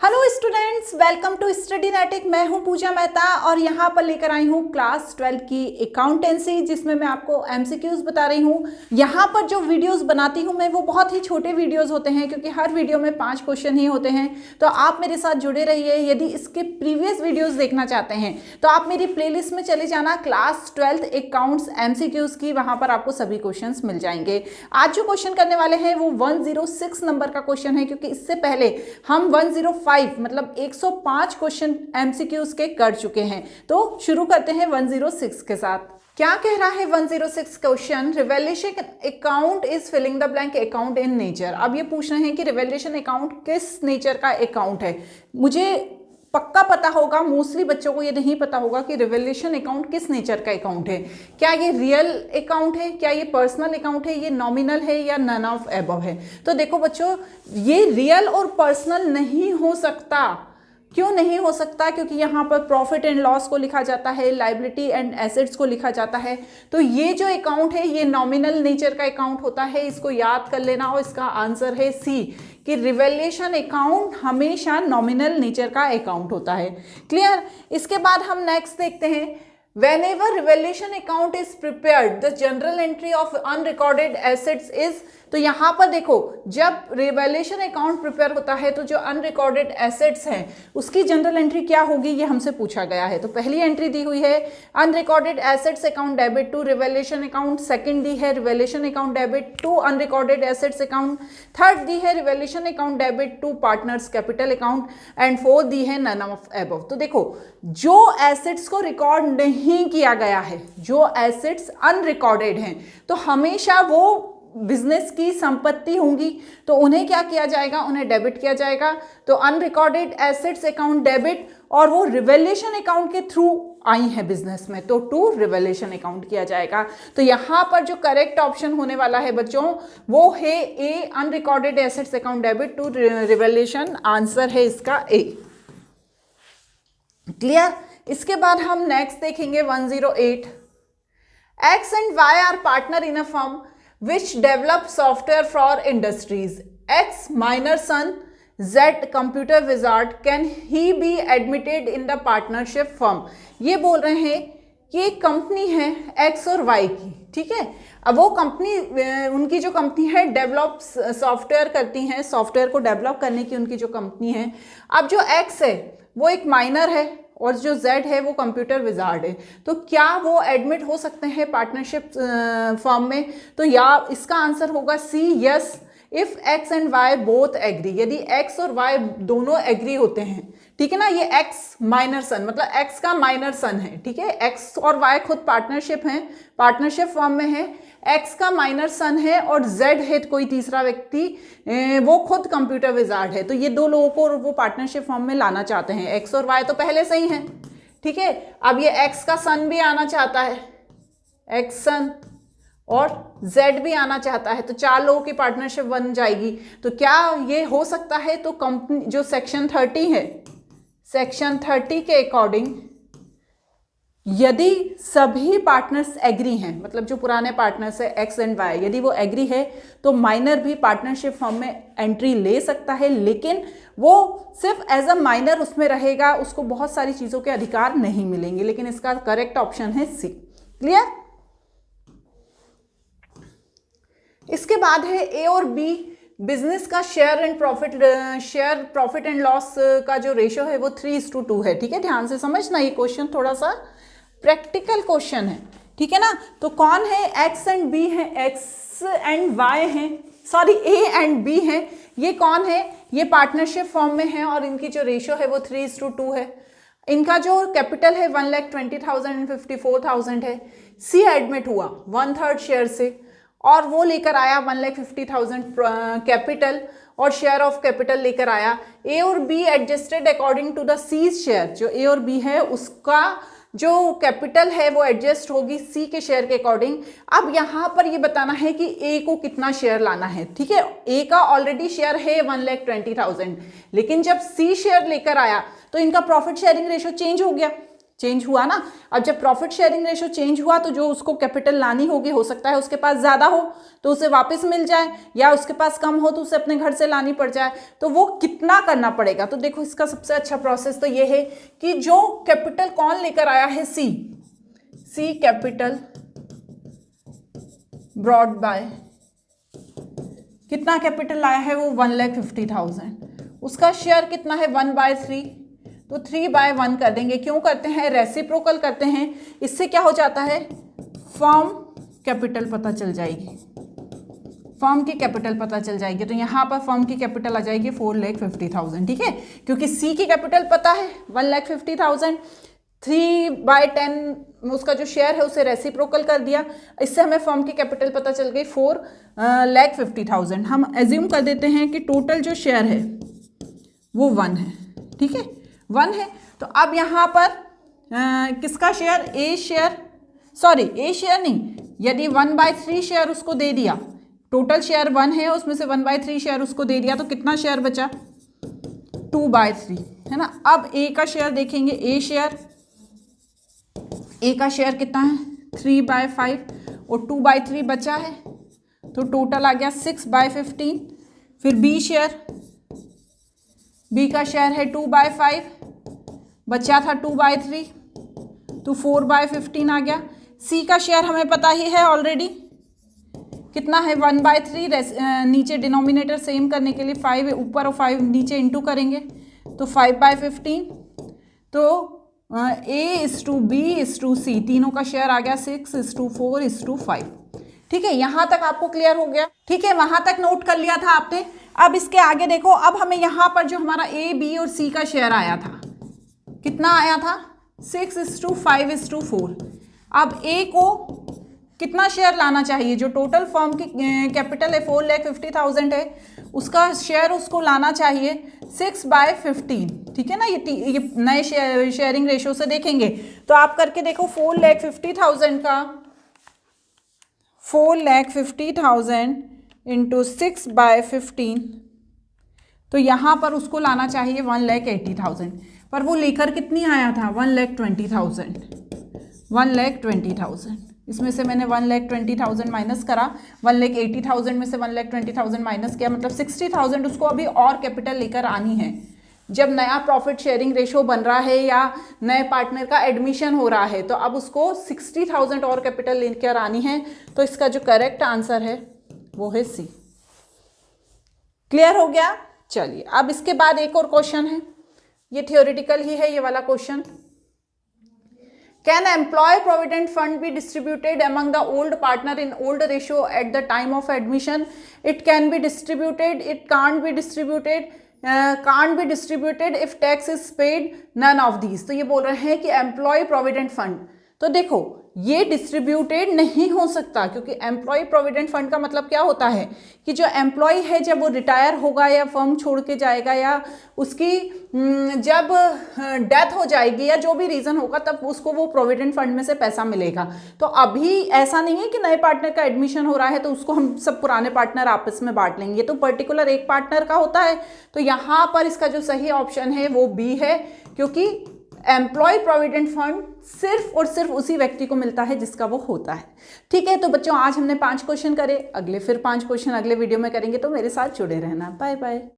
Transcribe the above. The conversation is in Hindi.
Hello students, welcome to Studynetic. मैं हूं पूजा मेहता और यहां पर लेकर आई हूं क्लास 12 की अकाउंटेंसी, जिसमें मैं आपको एमसीक्यूज बता रही हूं। यहां पर जो वीडियोस बनाती हूं मैं, वो बहुत ही छोटे वीडियोस होते हैं, क्योंकि हर वीडियो में 5 क्वेश्चन ही होते हैं। तो आप मेरे साथ जुड़े रहिए। यदि इसके प्रीवियस वीडियोज़ देखना चाहते हैं तो आप मेरी प्लेलिस्ट में चले जाना, क्लास 12 अकाउंट्स एमसीक्यूज की। वहां पर आपको सभी क्वेश्चन मिल जाएंगे। आज जो क्वेश्चन करने वाले हैं वो 106 नंबर का क्वेश्चन है, क्योंकि इससे पहले हम 105 मतलब 105 क्वेश्चन एमसीक्यूज के कर चुके हैं। तो शुरू करते हैं 106 के साथ। क्या कह रहा है 106 question? Revaluation account is filling the blank account in nature. अब ये पूछ रहे हैं कि रिवैल्यूएशन अकाउंट किस नेचर का अकाउंट है। मुझे पक्का पता होगा, मोस्टली बच्चों को ये नहीं पता होगा कि रिवैल्यूएशन अकाउंट किस नेचर का अकाउंट है। क्या ये रियल अकाउंट है, क्या ये पर्सनल अकाउंट है, ये नॉमिनल है, या नन ऑफ एबव है। तो देखो बच्चों, ये रियल और पर्सनल नहीं हो सकता। क्यों नहीं हो सकता? क्योंकि यहाँ पर प्रॉफिट एंड लॉस को लिखा जाता है, लाइबिलिटी एंड एसेट्स को लिखा जाता है। तो ये जो अकाउंट है ये नॉमिनल नेचर का अकाउंट होता है। इसको याद कर लेना। और इसका आंसर है सी, कि रिवैल्यूएशन अकाउंट हमेशा नॉमिनल नेचर का अकाउंट होता है। क्लियर? इसके बाद हम नेक्स्ट देखते हैं। Whenever revaluation account is prepared, the general entry of unrecorded assets is। तो यहां पर देखो, जब रिवैल्यूएशन अकाउंट प्रिपेयर होता है तो जो अनरिकॉर्डेड एसेट्स हैं उसकी जनरल एंट्री क्या होगी, ये हमसे पूछा गया है। तो पहली एंट्री दी हुई है unrecorded assets account debit to revaluation account. Second दी है revaluation account debit to unrecorded assets account. Third दी है revaluation account debit to partners capital account. And fourth दी है नन ऑफ एबव। तो देखो, जो एसेट्स को रिकॉर्ड नहीं किया गया है, जो एसेट्स अनरिकॉर्डेड हैं, तो हमेशा वो बिजनेस की संपत्ति होंगी। तो उन्हें क्या किया जाएगा? उन्हें डेबिट किया जाएगा। तो अनरिकॉर्डेड एसेट्स अकाउंट डेबिट, और वो रिवैल्यूएशन अकाउंट के थ्रू आई है बिजनेस में, तो टू रिवैल्यूएशन अकाउंट किया जाएगा। तो यहां पर जो करेक्ट ऑप्शन होने वाला है बच्चों वो है A, unrecorded assets account debit to revaluation. Answer है इसका ए। क्लियर? इसके बाद हम नेक्स्ट देखेंगे 108। X and Y are partner in a firm which develop software for industries. X minor son, Z computer wizard, can he be admitted in the partnership firm? ये बोल रहे हैं कि एक कंपनी है X और Y की, ठीक है। अब वो कंपनी, उनकी जो कंपनी है डेवलप सॉफ्टवेयर करती हैं, सॉफ्टवेयर को डेवलप करने की उनकी जो कंपनी है। अब जो X है वो एक माइनर है और जो Z है वो कंप्यूटर विजार्ड है। तो क्या वो एडमिट हो सकते हैं पार्टनरशिप फर्म में? तो या इसका आंसर होगा C, yes, if X and Y both agree. यदि X और Y दोनों एग्री होते हैं, ठीक है ना। ये X माइनर सन मतलब X का माइनर सन है, ठीक है। X और Y खुद पार्टनरशिप हैं, पार्टनरशिप फर्म में है। X का माइनर सन है और Z है कोई तीसरा व्यक्ति, वो खुद कंप्यूटर विजार्ड है। तो ये दो लोगों को वो पार्टनरशिप फर्म में लाना चाहते हैं। X और Y तो पहले से ही हैं, ठीक है। अब ये X का सन भी आना चाहता है, X सन, और Z भी आना चाहता है। तो 4 लोगों की पार्टनरशिप बन जाएगी। तो क्या ये हो सकता है? तो कंपनी जो सेक्शन 30 है, सेक्शन 30 के अकॉर्डिंग यदि सभी पार्टनर्स एग्री हैं, मतलब जो पुराने पार्टनर्स है X एंड Y, यदि वो एग्री है तो माइनर भी पार्टनरशिप फर्म में एंट्री ले सकता है, लेकिन वो सिर्फ एज अ माइनर उसमें रहेगा, उसको बहुत सारी चीज़ों के अधिकार नहीं मिलेंगे। लेकिन इसका करेक्ट ऑप्शन है सी। क्लियर? इसके बाद है ए और बी। बिजनेस का share and profit and loss का जो रेशियो है वो 3:2 है, ठीक है। ध्यान से समझना, ये क्वेश्चन थोड़ा सा प्रैक्टिकल क्वेश्चन है, ठीक है ना। तो कौन है? X एंड B है, X एंड Y है, सॉरी A एंड B है। ये कौन है? ये पार्टनरशिप फॉर्म में है और इनकी जो रेशियो है वो 3:2 है। इनका जो कैपिटल है 1,20,000 एंड 54,000 है। C एडमिट हुआ 1/3 शेयर से और वो लेकर आया 1,50,000 कैपिटल और शेयर ऑफ कैपिटल लेकर आया। ए और B adjusted according to the C share. जो ए और बी है उसका जो कैपिटल है वो एडजस्ट होगी सी के शेयर के अकॉर्डिंग। अब यहाँ पर ये बताना है कि ए को कितना शेयर लाना है, ठीक है। ए का ऑलरेडी शेयर है 1,20,000, लेकिन जब सी शेयर लेकर आया तो इनका प्रॉफिट शेयरिंग रेशियो चेंज हो गया, चेंज हुआ ना। अब जब प्रॉफिट शेयरिंग रेशो चेंज हुआ तो जो उसको कैपिटल लानी होगी, हो सकता है उसके पास ज़्यादा हो तो उसे वापस मिल जाए, या उसके पास कम हो तो उसे अपने घर से लानी पड़ जाए, तो वो कितना करना पड़ेगा। तो देखो इसका सबसे अच्छा प्रोसेस तो ये है कि जो कैपिटल कौन लेकर आया है, सी कैपिटल ब्रॉड बाय, कितना कैपिटल लाया है वो 1,50,000, उसका शेयर कितना है 1/3, तो 3/1 कर देंगे। क्यों करते हैं, रेसिप्रोकल करते हैं, इससे क्या हो जाता है फर्म कैपिटल पता चल जाएगी, फर्म की कैपिटल पता चल जाएगी। तो यहाँ पर फर्म की कैपिटल आ जाएगी 4,50,000, ठीक है, क्योंकि सी की कैपिटल पता है 1,50,000, 3/10 उसका जो शेयर है उसे रेसिप्रोकल कर दिया, इससे हमें फर्म की कैपिटल पता चल गई 4,50,000। हम एज्यूम कर देते हैं कि टोटल जो शेयर है वो 1 है, ठीक है, 1 है। तो अब यहाँ पर किसका शेयर, ए शेयर नहीं, यदि 1/3 शेयर उसको दे दिया, टोटल शेयर 1 है, उसमें से 1/3 शेयर उसको दे दिया, तो कितना शेयर बचा 2/3, है ना। अब ए का शेयर देखेंगे, ए का शेयर कितना है 3/5 और 2/3 बचा है, तो टोटल आ गया 6/15। फिर बी का शेयर है 2/5, बचा था 2/3, तो 4/15 आ गया। सी का शेयर हमें पता ही है ऑलरेडी, कितना है 1/3, नीचे डिनोमिनेटर सेम करने के लिए 5 ऊपर और 5 नीचे इंटू करेंगे, तो 5/15। तो A/B/C तीनों का शेयर आ गया 6/4/5, ठीक है। यहाँ तक आपको क्लियर हो गया, ठीक है, वहां तक नोट कर लिया था आपने। अब इसके आगे देखो, अब हमें यहाँ पर जो हमारा A, B और C का शेयर आया था, कितना आया था 6/5/4। अब A को कितना शेयर लाना चाहिए, जो टोटल फर्म की कैपिटल है 4,50,000 है, उसका शेयर उसको लाना चाहिए 6/15, ठीक है ना। ये नए शेयरिंग रेशो से देखेंगे तो आप करके देखो 4,50,000 का 4,50,000 इंटू 6/15, तो यहाँ पर उसको लाना चाहिए 1,80,000, पर वो लेकर कितनी आया था 1,20,000। इसमें से मैंने 1,20,000 माइनस करा, 1,80,000 में से 1,20,000 माइनस किया, मतलब 60,000 उसको अभी और कैपिटल लेकर आनी है। जब नया प्रॉफिट शेयरिंग रेशो बन रहा है या नए पार्टनर का एडमिशन हो रहा है, तो अब उसको 60,000 और कैपिटल लेकर आनी है। तो इसका जो करेक्ट आंसर है वो है सी। क्लियर हो गया। चलिए अब इसके बाद एक और क्वेश्चन है, ये थियोरिटिकल ही है ये वाला question. Can employee provident fund be distributed among the old partner in old ratio at the time of admission? It can be distributed, it can't be distributed, can't be distributed if tax is paid, none of these। तो ये बोल रहे हैं कि एम्प्लॉय प्रोविडेंट फंड, तो देखो ये डिस्ट्रीब्यूटेड नहीं हो सकता, क्योंकि एम्प्लॉय प्रोविडेंट फंड का मतलब क्या होता है कि जो एम्प्लॉय है जब वो रिटायर होगा या फर्म छोड़ के जाएगा या उसकी जब डेथ हो जाएगी या जो भी रीज़न होगा, तब उसको वो प्रोविडेंट फंड में से पैसा मिलेगा। तो अभी ऐसा नहीं है कि नए पार्टनर का एडमिशन हो रहा है तो उसको हम सब पुराने पार्टनर आपस में बांट लेंगे, तो पर्टिकुलर एक पार्टनर का होता है। तो यहाँ पर इसका जो सही ऑप्शन है वो बी है, क्योंकि एम्प्लॉय प्रोविडेंट फंड सिर्फ और सिर्फ उसी व्यक्ति को मिलता है जिसका वो होता है। ठीक है, तो बच्चों आज हमने 5 क्वेश्चन करे, फिर 5 क्वेश्चन अगले वीडियो में करेंगे, तो मेरे साथ जुड़े रहना। Bye bye.